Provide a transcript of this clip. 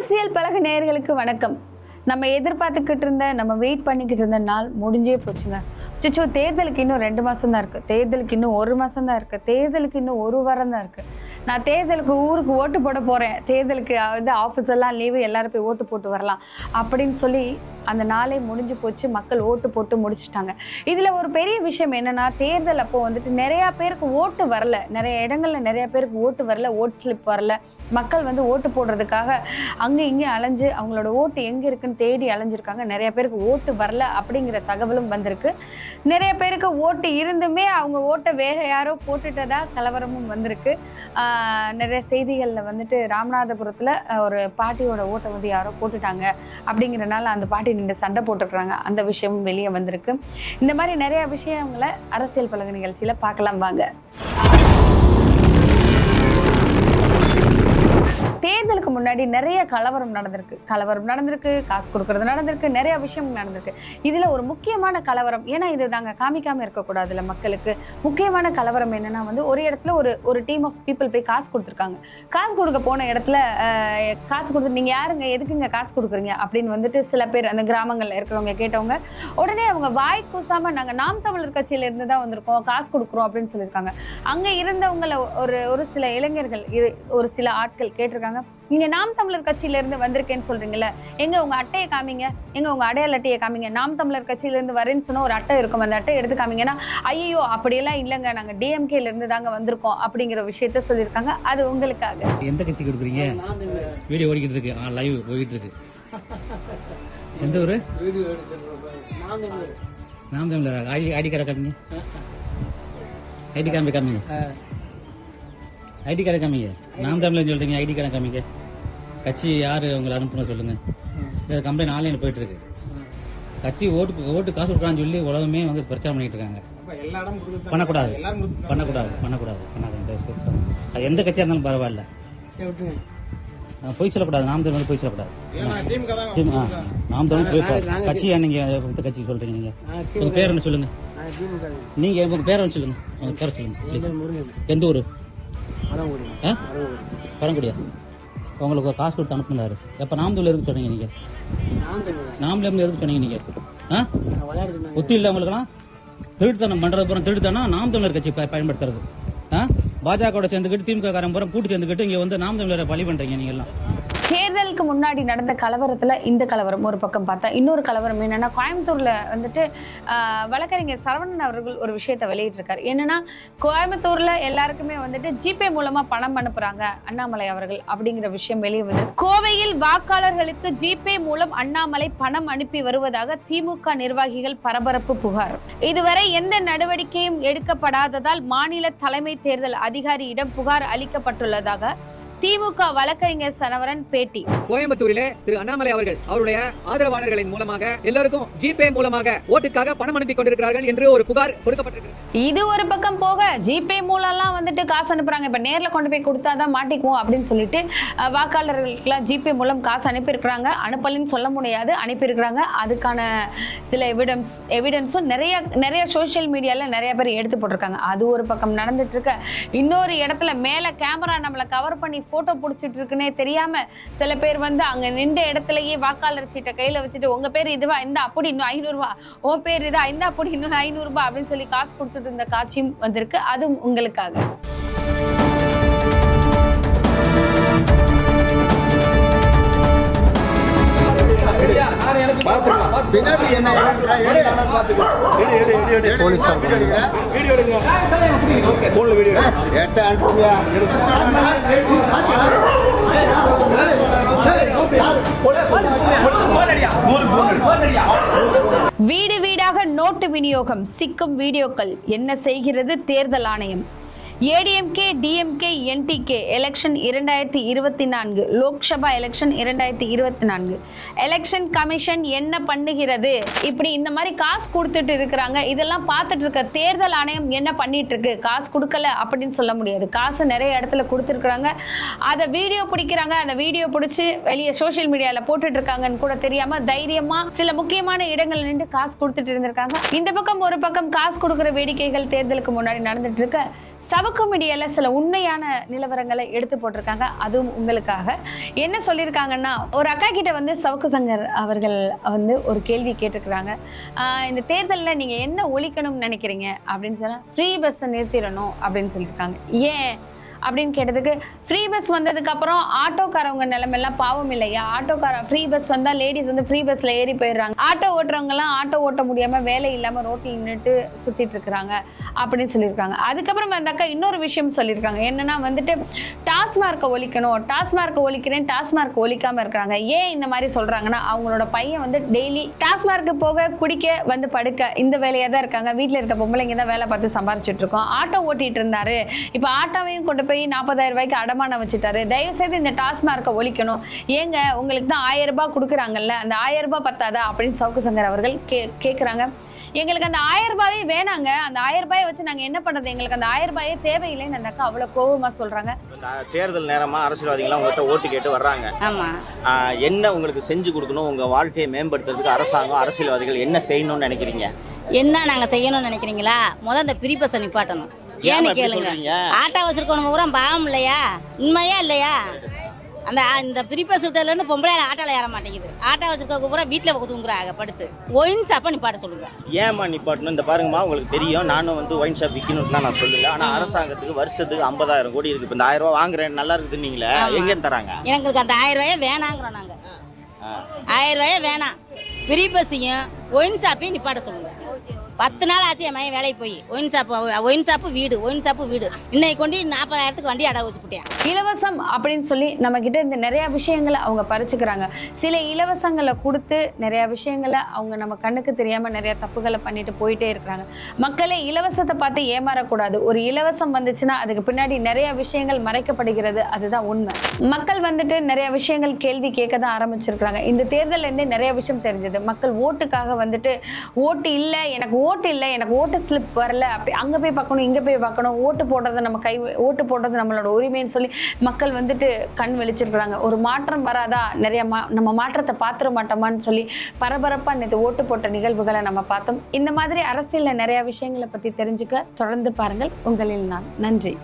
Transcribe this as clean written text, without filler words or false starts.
அரசியல் பலக நேயர்களுக்கு வணக்கம். நம்ம எதிர்பார்த்துக்கிட்டு இருந்த நம்ம வெயிட் பண்ணிக்கிட்டு இருந்த நாள் முடிஞ்சே போச்சுங்க. அச்சோ, தேர்தலுக்கு இன்னும் 2 மாதம் தான் இருக்குது, தேர்தலுக்கு இன்னும் 1 மாதம் தான் இருக்குது, தேர்தலுக்கு இன்னும் 1 வாரம் தான் இருக்குது. நான் தேர்தலுக்கு ஊருக்கு ஓட்டு போட போகிறேன், தேர்தலுக்கு வந்து ஆஃபீஸ் எல்லாம் லீவு, எல்லாரும் போய் ஓட்டு போட்டு வரலாம் அப்படின்னு சொல்லி அந்த நாளே முடிஞ்சு போச்சு. மக்கள் ஓட்டு போட்டு முடிச்சுட்டாங்க. இதில் ஒரு பெரிய விஷயம் என்னென்னா, தேர்தல் அப்போ வந்துட்டு நிறையா பேருக்கு ஓட்டு வரல, நிறைய இடங்களில் நிறையா பேருக்கு ஓட்டு வரல, ஓட் ஸ்லிப் வரல. மக்கள் வந்து ஓட்டு போடுறதுக்காக அங்கே இங்கே அலைஞ்சு அவங்களோட ஓட்டு எங்கே இருக்குன்னு தேடி அலைஞ்சிருக்காங்க. நிறைய பேருக்கு ஓட்டு வரல அப்படிங்கிற தகவலும் வந்திருக்கு. நிறைய பேருக்கு ஓட்டு இருந்துமே அவங்க ஓட்டை வேறு யாரோ போட்டுட்டதா கலவரமும் வந்திருக்கு. நிறைய செய்திகளில் வந்துட்டு ராமநாதபுரத்தில் ஒரு பாட்டியோட ஓட்டை வந்து யாரோ போட்டுட்டாங்க அப்படிங்கிறனால அந்த பாட்டி நின்று சண்டை போட்டுருக்குறாங்க. அந்த விஷயமும் வெளியே வந்திருக்கு. இந்த மாதிரி நிறைய விஷயங்களை அரசியல் பலக நிகழ்ச்சியில் பார்க்கலாம் வாங்க. தேர்தலுக்கு முன்னாடி நிறைய கலவரம் நடந்திருக்கு, காசு கொடுக்கறது நடந்திருக்கு, நிறைய விஷயம் நடந்திருக்கு. இதில் ஒரு முக்கியமான கலவரம், ஏன்னா இது நாங்கள் காமிக்காமல் இருக்கக்கூடாதுல்ல மக்களுக்கு. முக்கியமான கலவரம் என்னென்னா வந்து ஒரு இடத்துல ஒரு டீம் ஆஃப் பீப்புள் போய் காசு கொடுத்துருக்காங்க. காசு கொடுக்க போன இடத்துல காசு கொடுத்து நீங்கள் யாருங்க, எதுக்குங்க காசு கொடுக்குறீங்க அப்படின்னு வந்துட்டு சில பேர் அந்த கிராமங்களில் இருக்கிறவங்க கேட்டவங்க உடனே அவங்க வாய் கூசாமல் நாங்கள் நாம் தமிழர் கட்சியிலேருந்து தான் வந்திருக்கோம், காசு கொடுக்குறோம் அப்படின்னு சொல்லியிருக்காங்க. அங்கே இருந்தவங்களை ஒரு சில இளைஞர்கள், ஒரு சில ஆட்கள் கேட்டிருக்காங்க, நீங்க நாம் தமிழர் கட்சியில இருந்து வந்திருக்கேன்னு சொல்றீங்கல்ல, எங்க உங்க அட்டையை காமிங்க, எங்க உங்க அடையாள அட்டையை காமிங்க, நாம் தமிழர் கட்சியில இருந்து வரேன்னு சொன்னா ஒரு அட்டை இருக்கும், அந்த அட்டை எடுத்து காமிங்கன்னா ஐயோ அப்படியெல்லாம் இல்லைங்க, நாங்க டிஎம்கேல இருந்து தாங்க வந்திருக்கோம் அப்படிங்கிற விஷயத்த சொல்லியிருக்காங்க. அது உங்களுக்காக. எந்த கட்சி கொடுக்குறீங்க? வீடியோ ஓடிக்கிட்டு இருக்கு, லைவ் போயிட்டு இருக்கு. எந்த ஊரு? நாம் தமிழர். ஐடி கார்டை காமிங்க, ஐடி காமிங்க, ஐடி கார்டை காமிங்க. நாம் தமிழர் சொல்றீங்க, ஐடி கார்டை காமிங்க. கட்சி யாரு உங்களை அனுப்புன சொல்லுங்க. கம்ப்ளைண்ட் ஆன்லைன்ல போயிட்டு இருக்கு. கட்சி ஓட்டு காசு கொடுக்கலான்னு சொல்லி உலகமே வந்து பிரச்சாரம் பண்ணிட்டு இருக்காங்க. பண்ணக்கூடாது. அது எந்த கட்சியா இருந்தாலும் பரவாயில்ல, போய் சொல்லக்கூடாது. நாம் தமிழ் போய் சொல்லக்கூடாது. நாம் தமிழ் கட்சியா? நீங்க எந்த கட்சி சொல்றீங்க? நீங்க உங்க பேர் என்ன சொல்லுங்க. நீங்க உங்க பேரை சொல்லுங்க. உங்க பேரை சொல்லுங்க. எந்த ஊரு? பரங்குடியா? உங்களுக்கு காசு கொடுத்து அனுப்புனாரு. எப்ப நாம் தமிழ் எதுக்கு சொன்னீங்க? நீங்க நாம் தமிழ் எதுக்கு சொன்னீங்க? நீங்க புத்தி இல்ல உங்களுக்குலாம்? திருட்டுத்தனம் பண்றது பூரா திருட்டுத்தனா நாம் தமிழர் கட்சி பயன்படுத்துறது. பாஜக சேர்ந்துக்கிட்டு திமுக காரன் பூரா கூட்டு சேர்ந்துக்கிட்டு இங்க வந்து நாம் தமிழரை பழி பண்றீங்க நீங்க எல்லாம். தேர்தலுக்கு முன்னாடி நடந்த கலவரத்தில் இந்த கலவரம் ஒரு பக்கம் பார்த்தா, இன்னொரு கலவரம் என்னன்னா, கோயம்புத்தூர்ல வந்துட்டு வழக்கறிஞர் சரவணன் அவர்கள் ஒரு விஷயத்தை வெளியிட்டிருக்காரு. என்னன்னா, கோயம்புத்தூர்ல எல்லாருக்குமே வந்துட்டு ஜிபே மூலமா பணம் அனுப்புறாங்க அண்ணாமலை அவர்கள் அப்படிங்கிற விஷயம் வெளியே வந்து, கோவையில் வாக்காளர்களுக்கு ஜிபே மூலம் அண்ணாமலை பணம் அனுப்பி வருவதாக திமுக நிர்வாகிகள் பரபரப்பு புகார். இதுவரை எந்த நடவடிக்கையும் எடுக்கப்படாததால் மாநில தலைமை தேர்தல் அதிகாரியிடம் புகார் அளிக்கப்பட்டுள்ளதாக திமுக வழக்கறிஞர் சரவணன் பேட்டி. கோயம்புத்தூரிலே திரு அண்ணாமலை அவர்கள் அவருடைய ஆதரவாளர்களின் மூலமாக எல்லாருக்கும் ஜிபே மூலமாக ஓட்டுக்காக பணம் அனுப்பி கொண்டிருக்கிறார்கள் என்று ஒரு புகார் கொடுக்கப்பட்டிருக்கு. இது ஒரு பக்கம் போக, ஜிபே மூலம்லாம் வந்துட்டு காசு அனுப்புறாங்க, இப்ப நேர்ல கொண்டு போய் கொடுத்தாதான் மாட்டிக்குவோம் அப்படின்னு சொல்லிட்டு வாக்காளர்களுக்கெல்லாம் ஜிபே மூலம் காசு அனுப்பியிருக்கிறாங்க. அனுப்பலின்னு சொல்ல முடியாது, அனுப்பியிருக்கிறாங்க. அதுக்கான சில எவிடன்ஸும் நிறைய சோசியல் மீடியால நிறைய பேர் எடுத்து போட்டிருக்காங்க. அது ஒரு பக்கம் நடந்துட்டு இருக்க, இன்னொரு இடத்துல மேல கேமரா நம்மளை கவர் பண்ணி போட்டோ பிடிச்சிட்டு இருக்குன்னே தெரியாம சில பேர் வந்து அங்க நின்ற இடத்துலயே வாக்காளர் சீட்டை கையில வச்சுட்டு, உங்க பேர் இதுவா, இந்த அப்படி இன்னும் 500 ரூபாய், உன் பேர் இதா, இந்த அப்படி இன்னும் 500 ரூபாய் அப்படின்னு சொல்லி காசு கொடுத்துட்டு இருந்த காட்சியும் வந்திருக்கு. அதுவும் உங்களுக்காக. வீடு வீடாக நோட்டு விநியோகம், சிக்கும் வீடியோக்கள், என்ன செய்கிறது தேர்தல் ஆணையம்? ADMK, DMK, NTK election 2024, Lok Sabha election 2024, election commission என்ன பண்ணுகிறது? இப்படி இந்த மாதிரி காசு கொடுத்துட்டு இருக்கிறாங்க. இதெல்லாம் பார்த்துட்டு இருக்க தேர்தல் ஆணையம் என்ன பண்ணிட்டு இருக்கு? காசு கொடுக்கல அப்படின்னு சொல்ல முடியாது. காசு நிறைய இடத்துல கொடுத்துருக்குறாங்க. அதை வீடியோ பிடிக்கிறாங்க. அந்த வீடியோ பிடிச்சி வெளியே சோசியல் மீடியாவில் போட்டுட்டு இருக்காங்கன்னு கூட தெரியாம தைரியமா சில முக்கியமான இடங்கள் நின்று காசு கொடுத்துட்டு இருந்திருக்காங்க. இந்த பக்கம் ஒரு பக்கம் காசு கொடுக்குற வேடிக்கைகள் தேர்தலுக்கு முன்னாடி நடந்துட்டு இருக்க, சோக மீடியால சில உண்மையான நிலவரங்களை எடுத்து போட்டிருக்காங்க. அதுவும் உங்களுக்காக. என்ன சொல்லியிருக்காங்கன்னா, ஒரு அக்கா கிட்ட வந்து சவுக்கு சங்கர் அவர்கள் வந்து ஒரு கேள்வி கேட்டிருக்கிறாங்க. இந்த தேர்தலில் நீங்க என்ன ஒழிக்கணும்னு நினைக்கிறீங்க அப்படின்னு சொன்னா, ஃப்ரீ பஸ்ஸை நிறுத்திடணும் அப்படின்னு சொல்லியிருக்காங்க. ஏன் அப்படின்னு கேட்டதுக்கு, ஃப்ரீ பஸ் வந்ததுக்கு அப்புறம் ஆட்டோக்காரவங்க நிலைமையெல்லாம் பாவம் இல்லையா? ஃப்ரீ பஸ் வந்தா லேடிஸ் வந்து ஃப்ரீ பஸ்ல ஏறி போயிடுறாங்க. ஆட்டோ ஓட்டுறவங்க எல்லாம் ஆட்டோ ஓட்ட முடியாம வேலை இல்லாம ரோட்ல நின்றுட்டு சுத்திட்டு இருக்கிறாங்க அப்படின்னு சொல்லியிருக்காங்க. அதுக்கப்புறம் அந்த அக்கா இன்னொரு விஷயம் சொல்லியிருக்காங்க. என்னன்னா வந்துட்டு டாஸ்மார்க்கை ஒழிக்கணும், டாஸ்மார்க்கை ஒழிக்கிறேன், டாஸ்மார்க் ஒழிக்காம இருக்கிறாங்க. ஏன் இந்த மாதிரி சொல்றாங்கன்னா, அவங்களோட பையன் வந்து டெய்லி டாஸ்மார்க்கு போக குடிக்க வந்து படுக்க இந்த வேலையா தான் இருக்காங்க. வீட்டுல இருக்க பொம்பளைங்க தான் வேலை பார்த்து சம்பாரிச்சுட்டு இருக்கோம். ஆட்டோ ஓட்டிட்டு இருந்தாரு, இப்ப ஆட்டோவையும் கொண்டு போய் 40,000 ரூபாய்க்கு அடமானம் வச்சுட்டாரு. தயவு செய்து இந்த டாஸ்மார்க்கை ஒழிக்கணும். ஏங்க உங்களுக்கு தான் 1000 ரூபாய் கொடுக்குறாங்கல்ல, அந்த 1000 ரூபாய் பத்தாதா அப்படின்னு சவுக்கு சங்கர் அவர்கள் கேட்குறாங்க. எங்களுக்கு அந்த 1000 ரூபாயே வேணாங்க, அந்த 1000 ரூபாயை வச்சு நாங்கள் என்ன பண்ணுறது, எங்களுக்கு அந்த 1000 ரூபாயே தேவையில்லைன்னு அந்த அக்கா அவ்வளோ கோபமாக சொல்கிறாங்க. தேர்தல் நேரமாக அரசியல்வாதிகள்லாம் உங்கள்கிட்ட ஓட்டு கேட்டு வர்றாங்க. ஆமாம். என்ன உங்களுக்கு செஞ்சு கொடுக்கணும், உங்கள் வாழ்க்கையை மேம்படுத்துறதுக்கு அரசாங்கம் அரசியல்வாதிகள் என்ன செய்யணும்னு நினைக்கிறீங்க? என்ன நாங்கள் செய்யணும்னு நினைக்கிறீங்களா? முதல் இந்த ஃப்ரீ பஸ்ஸை நிப்பாட்டணும். ஏன்னு கேளுங்க, ஆட்டோ வச்சிருக்கவங்க பூரா பாவம் இல்லையா? உண்மையா இல்லையா? இந்த ஃப்ரீ பஸ் விட்டதுலேருந்து பொம்பளை ஆட்டோவில் ஏற மாட்டேங்குது. ஆட்டோ வச்சிருக்கவங்க பூரா வீட்டில் தூங்குறாங்க படுத்து. ஒயின் ஷாப்பை நிப்பாட்ட சொல்லுங்க. ஏமா நிப்பாட்டணும்? இந்த பாருங்கம்மா, உங்களுக்கு தெரியும், நானும் வந்து ஒயின் ஷாப் விற்கணும்லாம் நான் சொல்லல. ஆனால் அரசாங்கத்துக்கு வருஷத்துக்கு 50,000 கோடி இருக்கு. இப்போ இந்த 1000 ரூபா வாங்குறேன் நல்லா இருக்குது, நீங்களே எங்கேன்னு தராங்க? எங்களுக்கு அந்த 1000 ரூபாயே வேணாங்கிறோம். நாங்கள் 1000 ரூபாயே வேணாம். ஃப்ரீ பஸ்ஸையும் ஒயின் ஷாப்பையும் நிப்பாட்ட சொல்லுங்க. 10 நாள் ஆச்சு என் மையன் வேலைக்கு போய். ஒயின் ஷாப்பு வீடு இன்னைக்கு கொண்டு 40,000க்கு வண்டி அடகு வச்சு போட்டேன். இலவசம் அப்படின்னு சொல்லி நம்ம கிட்ட இந்த நிறைய விஷயங்களை அவங்க பறிச்சுக்கிறாங்க. சில இலவசங்களை கொடுத்து நிறைய விஷயங்களை அவங்க நம்ம கண்ணுக்கு தெரியாம நிறைய தப்புகளை பண்ணிட்டு போயிட்டே இருக்கிறாங்க. மக்களே, இலவசத்தை பார்த்து ஏமாறக்கூடாது. ஒரு இலவசம் வந்துச்சுன்னா அதுக்கு பின்னாடி நிறைய விஷயங்கள் மறைக்கப்படுகிறது. அதுதான் உண்மை. மக்கள் வந்துட்டு நிறைய விஷயங்கள் கேள்வி கேட்க தான் ஆரம்பிச்சிருக்கிறாங்க. இந்த தேர்தல்ல இருந்தே நிறைய விஷயம் தெரிஞ்சது. மக்கள் ஓட்டுக்காக வந்துட்டு ஓட்டு இல்லை, எனக்கு ஓட்டு ஸ்லிப் வரல, அப்படி அங்கே போய் பார்க்கணும், இங்கே போய் பார்க்கணும், ஓட்டு போடுறது நம்மளோட உரிமைன்னு சொல்லி மக்கள் வந்துட்டு கண் வெளிச்சிருக்கிறாங்க. ஒரு மாற்றம் வராதா, நிறைய நம்ம மாற்றத்தை பார்த்துட மாட்டோமான்னு சொல்லி பரபரப்பாக நேற்று ஓட்டு போட்ட நிகழ்வுகளை நம்ம பார்த்தோம். இந்த மாதிரி அரசியலில் நிறைய விஷயங்களை பற்றி தெரிஞ்சுக்க தொடர்ந்து பாருங்கள். உங்களில் நான். நன்றி.